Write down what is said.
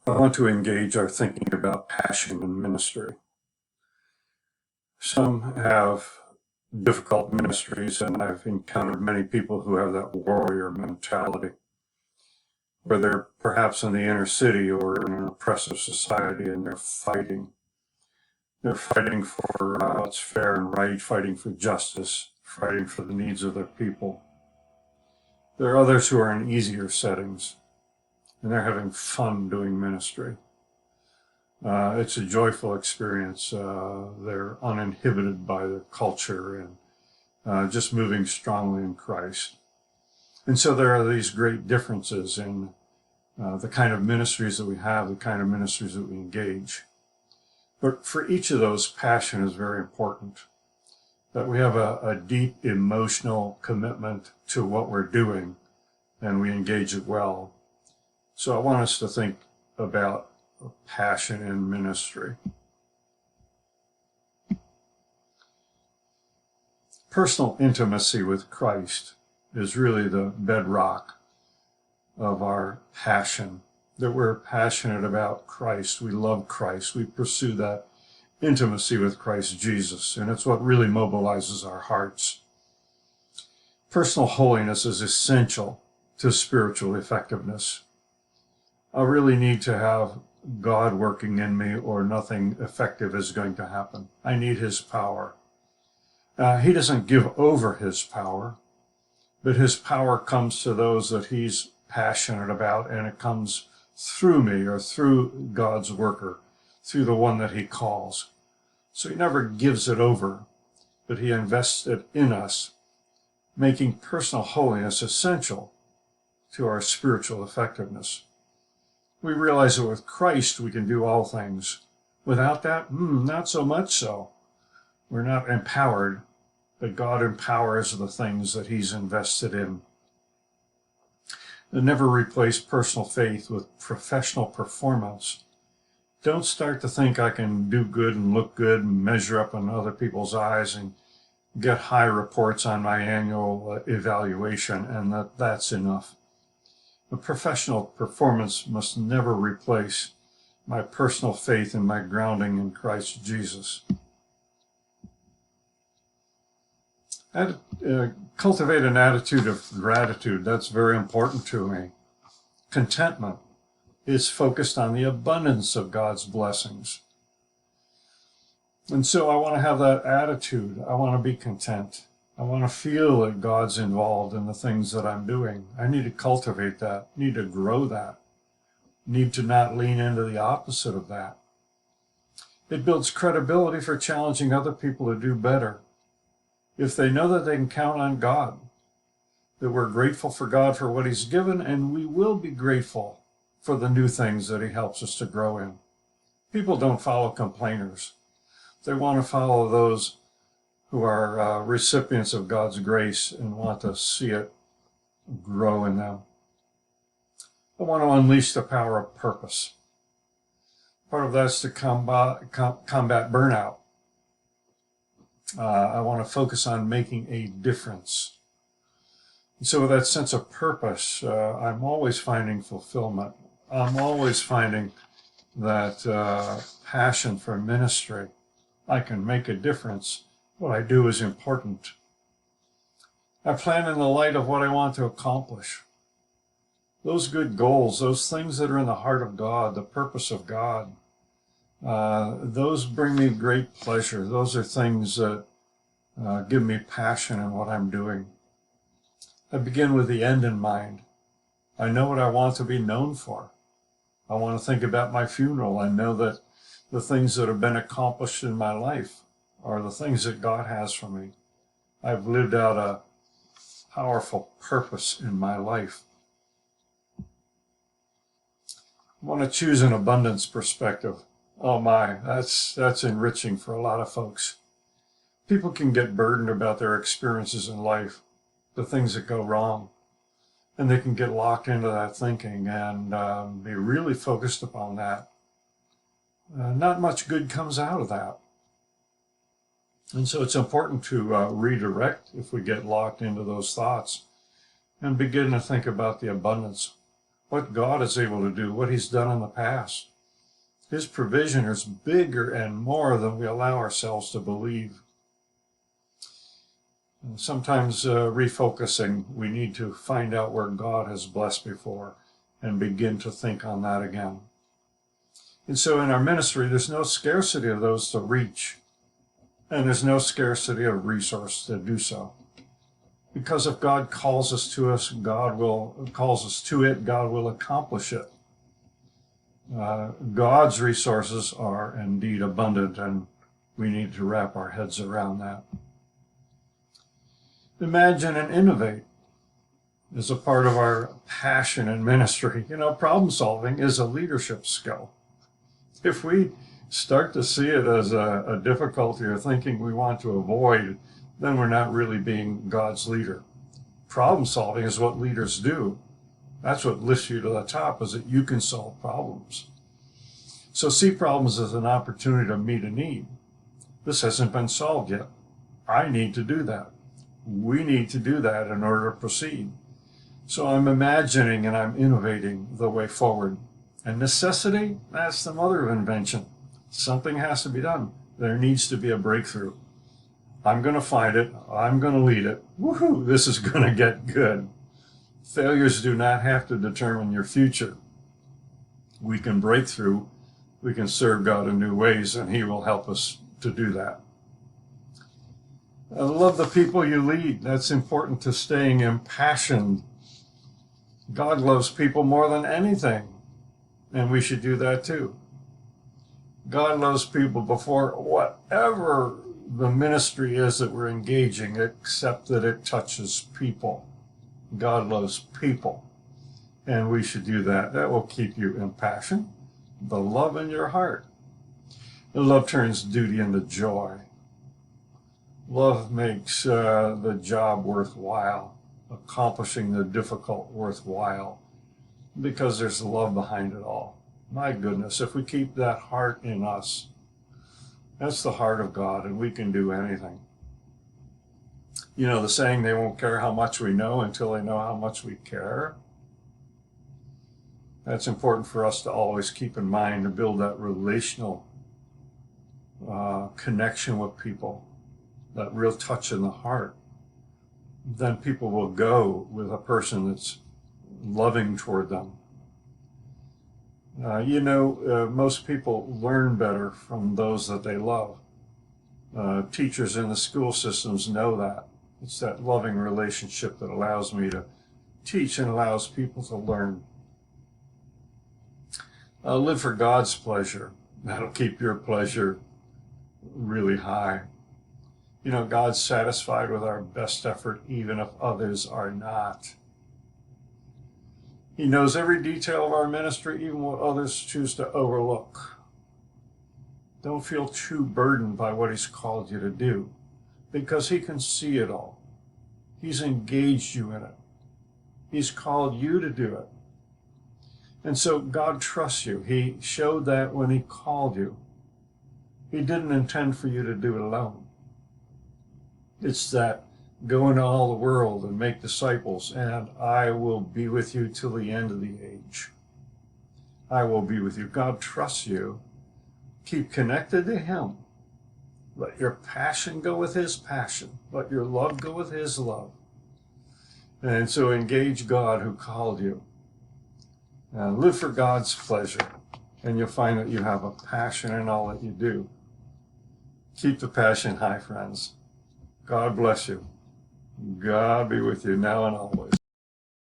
I want to engage our thinking about passion in ministry. Some have difficult ministries, and I've encountered many people who have that warrior mentality, where they're perhaps in the inner city or in an oppressive society, and they're fighting. They're fighting for what's fair and right, fighting for justice, fighting for the needs of their people. There are others who are in easier settings, and they're having fun doing ministry. It's a joyful experience. They're uninhibited by their culture and just moving strongly in Christ. And so there are these great differences in the kind of ministries that we have, the kind of ministries that we engage. But for each of those, passion is very important. That we have a deep emotional commitment to what we're doing and we engage it well. So I want us to think about passion in ministry. Personal intimacy with Christ is really the bedrock of our passion, that we're passionate about Christ. We love Christ. We pursue that intimacy with Christ Jesus, and it's what really mobilizes our hearts. Personal holiness is essential to spiritual effectiveness. I really need to have God working in me, or nothing effective is going to happen. I need His power. He doesn't give over His power, but His power comes to those that He's passionate about, and it comes through me or through God's worker, through the one that He calls. So He never gives it over, but He invests it in us, making personal holiness essential to our spiritual effectiveness. We realize that with Christ we can do all things. Without that, not so much so. We're not empowered, but God empowers the things that He's invested in. And never replace personal faith with professional performance. Don't start to think I can do good and look good and measure up in other people's eyes and get high reports on my annual evaluation, and that's enough. The professional performance must never replace my personal faith and my grounding in Christ Jesus. Cultivate an attitude of gratitude. That's very important to me. Contentment is focused on the abundance of God's blessings. And so I want to have that attitude. I want to be content. I want to feel that God's involved in the things that I'm doing. I need to cultivate that, need to grow that, need to not lean into the opposite of that. It builds credibility for challenging other people to do better. If they know that they can count on God, that we're grateful for God for what He's given, and we will be grateful for the new things that He helps us to grow in. People don't follow complainers. They want to follow those who are recipients of God's grace and want to see it grow in them. I want to unleash the power of purpose. Part of that's to combat burnout. I want to focus on making a difference. And so with that sense of purpose, I'm always finding fulfillment. I'm always finding that passion for ministry. I can make a difference. What I do is important. I plan in the light of what I want to accomplish. Those good goals, those things that are in the heart of God, the purpose of God, those bring me great pleasure. Those are things that give me passion in what I'm doing. I begin with the end in mind. I know what I want to be known for. I want to think about my funeral. I know that the things that have been accomplished in my life are the things that God has for me. I've lived out a powerful purpose in my life. I want to choose an abundance perspective. Oh my, that's enriching for a lot of folks. People can get burdened about their experiences in life, the things that go wrong, and they can get locked into that thinking and be really focused upon that. Not much good comes out of that. And so it's important to redirect if we get locked into those thoughts and begin to think about the abundance. what God is able to do, what he's done in the past. His provision is bigger and more than we allow ourselves to believe. And sometimes refocusing, we need to find out where God has blessed before and begin to think on that again. And so in our ministry, there's no scarcity of those to reach, and there's no scarcity of resource to do so. Because if God calls us to it, God will accomplish it. God's resources are indeed abundant, and we need to wrap our heads around that. Imagine and innovate is a part of our passion in ministry. Problem solving is a leadership skill. If we start to see it as a difficulty or thinking we want to avoid, then we're not really being God's leader. Problem solving is what leaders do. That's what lifts you to the top, is that you can solve problems. So see problems as an opportunity to meet a need. This hasn't been solved yet. I need to do that. We need to do that in order to proceed. So I'm imagining and I'm innovating the way forward. And necessity, that's the mother of invention. Something has to be done. There needs to be a breakthrough. I'm going to find it. I'm going to lead it. Woohoo! This is going to get good. Failures do not have to determine your future. We can break through. We can serve God in new ways, and he will help us to do that. I love the people you lead. That's important to staying impassioned. God loves people more than anything, and we should do that too. God loves people before whatever the ministry is that we're engaging, except that it touches people. God loves people, and we should do that. That will keep you impassioned. The love in your heart. The love turns duty into joy. Love makes the job worthwhile, accomplishing the difficult worthwhile, because there's love behind it all. My goodness, if we keep that heart in us, that's the heart of God, and we can do anything. The saying, they won't care how much we know until they know how much we care. That's important for us to always keep in mind, to build that relational connection with people, that real touch in the heart. Then people will go with a person that's loving toward them. Most people learn better from those that they love. Teachers in the school systems know that. It's that loving relationship that allows me to teach and allows people to learn. Live for God's pleasure. That'll keep your pleasure really high. God's satisfied with our best effort, even if others are not. He knows every detail of our ministry, even what others choose to overlook. Don't feel too burdened by what he's called you to do, because he can see it all. He's engaged you in it. He's called you to do it. And so God trusts you. He showed that when he called you. He didn't intend for you to do it alone. It's that go into all the world and make disciples, and I will be with you till the end of the age. I will be with you. God trusts you. Keep connected to him. Let your passion go with his passion. Let your love go with his love. And so engage God who called you. And live for God's pleasure. And you'll find that you have a passion in all that you do. Keep the passion high, friends. God bless you. God be with you now and always.